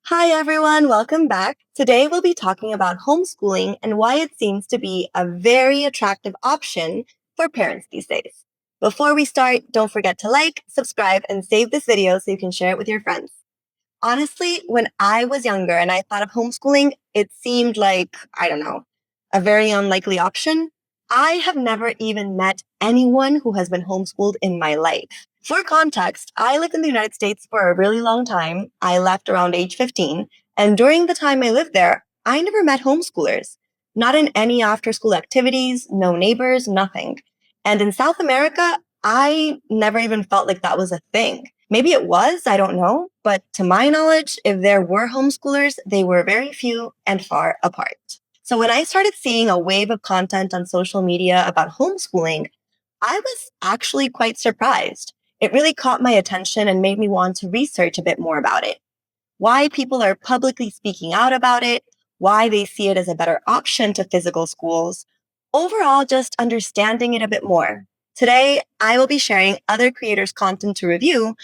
Hi everyone, welcome back. Today we'll be talking about homeschooling and why it seems to be a very attractive option for parents these days. Before we start, don't forget to like, subscribe, and save this video so you can share it with your friends. Honestly, when I was younger and I thought of homeschooling, it seemed like, I don't know, a very unlikely option. I have never even met anyone who has been homeschooled in my life. For context, I lived in the United States for a really long time. I left around age 15, and during the time I lived there, I never met homeschoolers. Not in any after school activities, no neighbors, nothing. And in South America, I never even felt like that was a thing. Maybe it was, I don't know. But to my knowledge, if there were homeschoolers, they were very few and far apart. So when I started seeing a wave of content on social media about homeschooling, I was actually quite surprised. It really caught my attention and made me want to research a bit more about it. Why people are publicly speaking out about it, why they see it as a better option to physical schools. Overall, just understanding it a bit more. Today, I will be sharing other creators' content to review.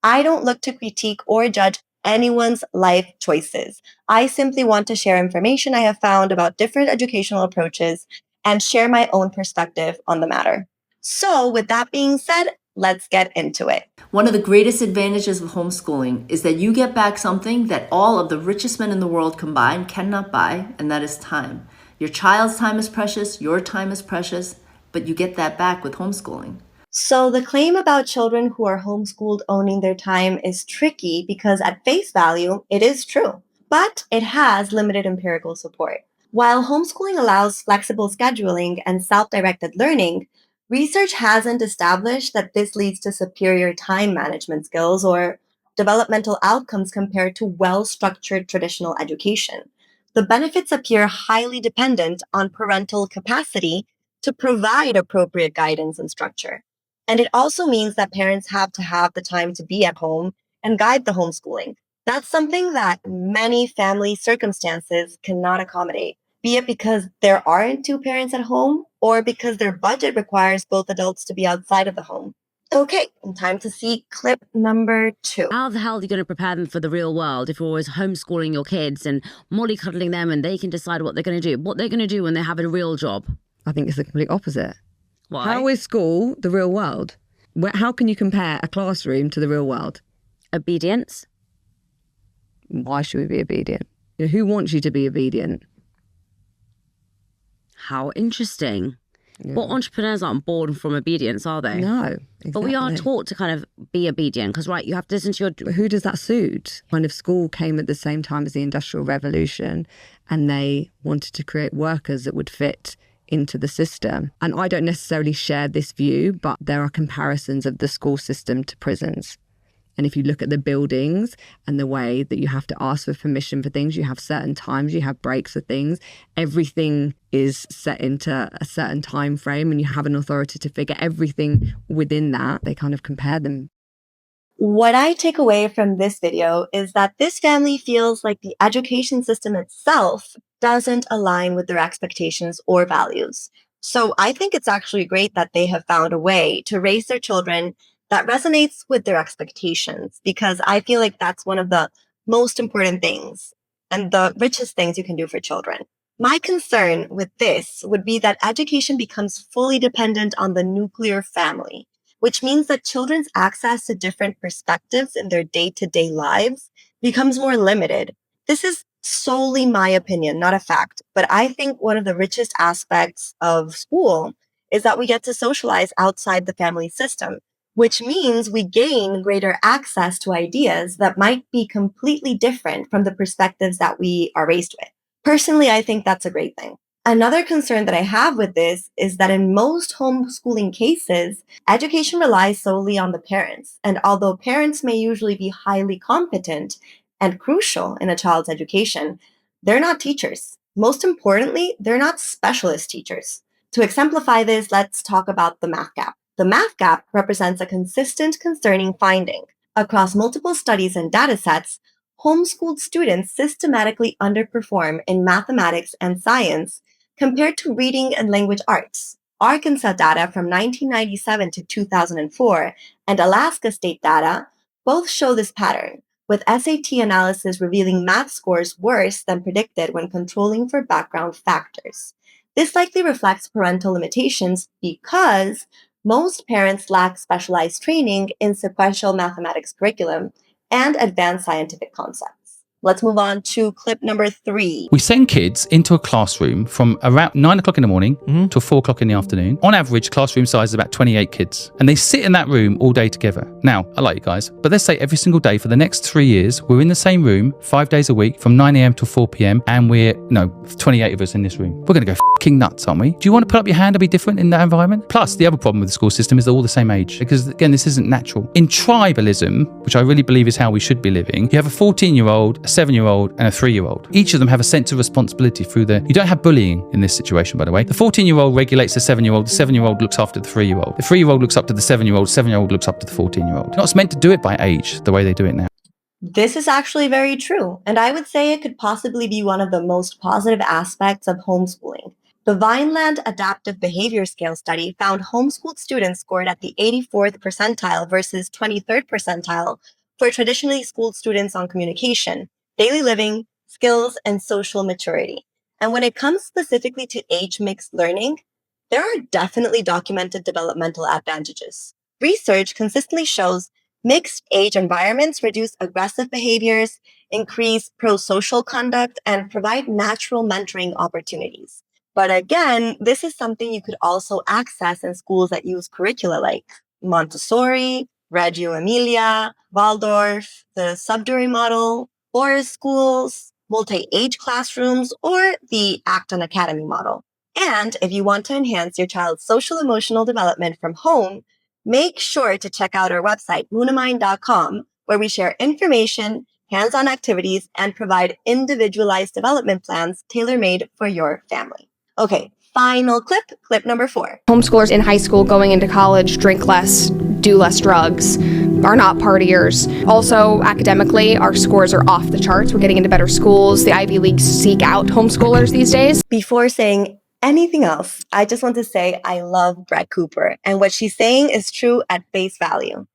I don't look to critique or judge anyone's life choices. I simply want to share information I have found about different educational approaches and share my own perspective on the matter. So, with that being said, let's get into it. One of the greatest advantages of homeschooling is that you get back something that all of the richest men in the world combined cannot buy, and that is time. Your child's time is precious, your time is precious, but you get that back with homeschooling. So the claim about children who are homeschooled owning their time is tricky because at face value, it is true, but it has limited empirical support. While homeschooling allows flexible scheduling and self-directed learning, research hasn't established that this leads to superior time management skills or developmental outcomes compared to well-structured traditional education. The benefits appear highly dependent on parental capacity to provide appropriate guidance and structure. And it also means that parents have to have the time to be at home and guide the homeschooling. That's something that many family circumstances cannot accommodate, be it because there aren't two parents at home or because their budget requires both adults to be outside of the home. Okay, time to see clip number 2. How the hell are you going to prepare them for the real world if you're always homeschooling your kids and mollycoddling them and they can decide what they're going to do? What they're going to do when they have a real job? I think it's the complete opposite. Why? How is school the real world? How can you compare a classroom to the real world? Obedience. Why should we be obedient? Who wants you to be obedient? How interesting. Yeah. Well, entrepreneurs aren't born from obedience, are they? No, exactly. But we are taught to kind of be obedient because, right, you have to listen to your... But who does that suit? Kind of school came at the same time as the Industrial Revolution, and they wanted to create workers that would fit into the system. And I don't necessarily share this view, but there are comparisons of the school system to prisons. And if you look at the buildings and the way that you have to ask for permission for things, you have certain times, you have breaks for things, everything is set into a certain time frame and you have an authority to figure everything within that. They kind of compare them. What I take away from this video is that this family feels like the education system itself doesn't align with their expectations or values. So I think it's actually great that they have found a way to raise their children that resonates with their expectations, because I feel like that's one of the most important things and the richest things you can do for children. My concern with this would be that education becomes fully dependent on the nuclear family, which means that children's access to different perspectives in their day-to-day lives becomes more limited. This is solely my opinion, not a fact, but I think one of the richest aspects of school is that we get to socialize outside the family system, which means we gain greater access to ideas that might be completely different from the perspectives that we are raised with. Personally, I think that's a great thing. Another concern that I have with this is that in most homeschooling cases, education relies solely on the parents. And although parents may usually be highly competent and crucial in a child's education, they're not teachers. Most importantly, they're not specialist teachers. To exemplify this, let's talk about the math gap. The math gap represents a consistent concerning finding. Across multiple studies and data sets, homeschooled students systematically underperform in mathematics and science compared to reading and language arts. Arkansas data from 1997 to 2004 and Alaska state data both show this pattern. with SAT analysis revealing math scores worse than predicted when controlling for background factors. This likely reflects parental limitations because most parents lack specialized training in sequential mathematics curriculum and advanced scientific concepts. Let's move on to clip number 3. We send kids into a classroom from around 9 o'clock in the morning till 4 o'clock in the afternoon. On average, classroom size is about 28 kids. And they sit in that room all day together. Now, I like you guys, but let's say every single day for the next 3 years, we're in the same room 5 days a week from 9 a.m. till 4 p.m. And we're, 28 of us in this room. We're going to go f***ing nuts, aren't we? Do you want to put up your hand and be different in that environment? Plus, the other problem with the school system is they're all the same age. Because, again, this isn't natural. In tribalism, which I really believe is how we should be living, you have a 14-year-old, a 7-year-old, and a 3-year-old. Each of them have a sense of responsibility through you don't have bullying in this situation, by the way. The 14-year-old regulates the 7-year-old, the 7-year-old looks after the 3-year-old. The 3-year-old looks up to the 7-year-old, 7-year-old looks up to the 14-year-old. You're not meant to do it by age, the way they do it now. This is actually very true, and I would say it could possibly be one of the most positive aspects of homeschooling. The Vineland Adaptive Behavior Scale study found homeschooled students scored at the 84th percentile versus 23rd percentile for traditionally schooled students on communication, daily living, skills, and social maturity. And when it comes specifically to age-mixed learning, there are definitely documented developmental advantages. Research consistently shows mixed age environments reduce aggressive behaviors, increase pro-social conduct, and provide natural mentoring opportunities. But again, this is something you could also access in schools that use curricula like Montessori, Reggio Emilia, Waldorf, the Sudbury model, Forest schools, multi-age classrooms, or the Acton Academy model. And if you want to enhance your child's social emotional development from home, make sure to check out our website, Munamind.com, where we share information, hands-on activities, and provide individualized development plans tailor-made for your family. Okay, final clip number 4. Homeschoolers in high school going into college drink less, do less drugs, are not partiers. Also, academically, our scores are off the charts. We're getting into better schools. The Ivy Leagues seek out homeschoolers these days. Before saying anything else, I just want to say I love Brett Cooper, and what she's saying is true at face value.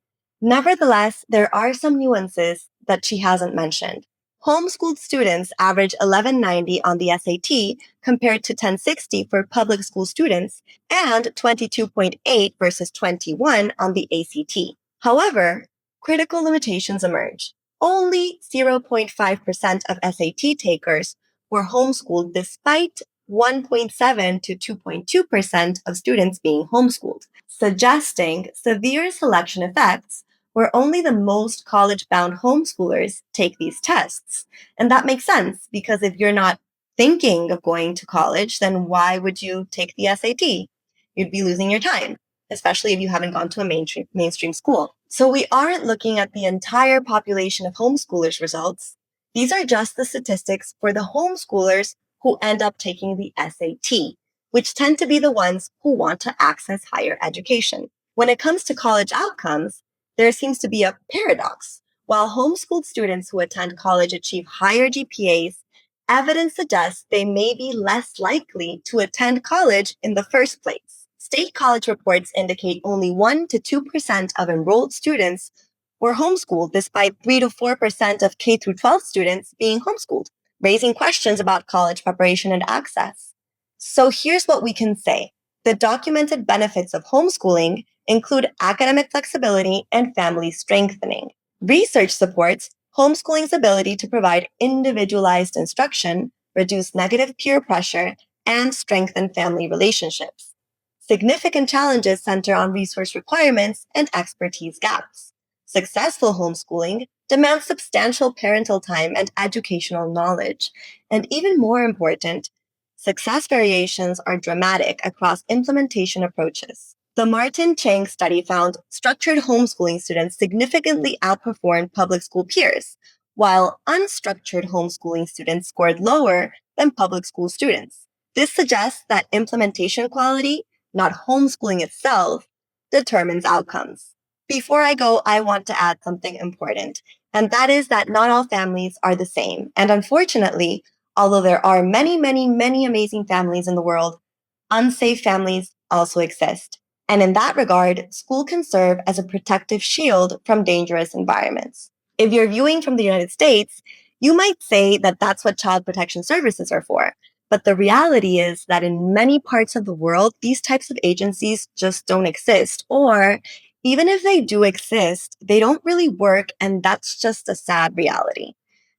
Nevertheless, there are some nuances that she hasn't mentioned. Homeschooled students average 1190 on the SAT compared to 1060 for public school students and 22.8 versus 21 on the ACT. However, critical limitations emerge. Only 0.5% of SAT takers were homeschooled despite 1.7 to 2.2% of students being homeschooled, suggesting severe selection effects where only the most college-bound homeschoolers take these tests. And that makes sense because if you're not thinking of going to college, then why would you take the SAT? You'd be losing your time, especially if you haven't gone to a mainstream school. So we aren't looking at the entire population of homeschoolers results. These are just the statistics for the homeschoolers who end up taking the SAT, which tend to be the ones who want to access higher education. When it comes to college outcomes, there seems to be a paradox. While homeschooled students who attend college achieve higher GPAs, evidence suggests they may be less likely to attend college in the first place. State college reports indicate only 1 to 2% of enrolled students were homeschooled, despite 3 to 4% of K-12 students being homeschooled, raising questions about college preparation and access. So here's what we can say. The documented benefits of homeschooling include academic flexibility and family strengthening. Research supports homeschooling's ability to provide individualized instruction, reduce negative peer pressure, and strengthen family relationships. Significant challenges center on resource requirements and expertise gaps. Successful homeschooling demands substantial parental time and educational knowledge. And even more important, success variations are dramatic across implementation approaches. The Martin Chang study found structured homeschooling students significantly outperformed public school peers, while unstructured homeschooling students scored lower than public school students. This suggests that implementation quality, not homeschooling itself, determines outcomes. Before I go, I want to add something important, and that is that not all families are the same. And unfortunately, although there are many, many, many amazing families in the world, unsafe families also exist. And in that regard, school can serve as a protective shield from dangerous environments. If you're viewing from the United States, you might say that that's what child protection services are for. But the reality is that in many parts of the world, these types of agencies just don't exist. Or even if they do exist, they don't really work, and that's just a sad reality.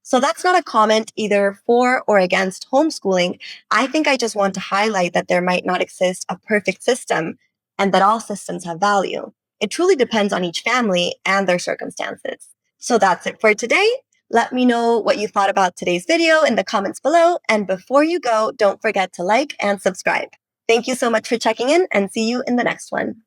So that's not a comment either for or against homeschooling. I think I just want to highlight that there might not exist a perfect system and that all systems have value. It truly depends on each family and their circumstances. So that's it for today. Let me know what you thought about today's video in the comments below. And before you go, don't forget to like and subscribe. Thank you so much for checking in, and see you in the next one.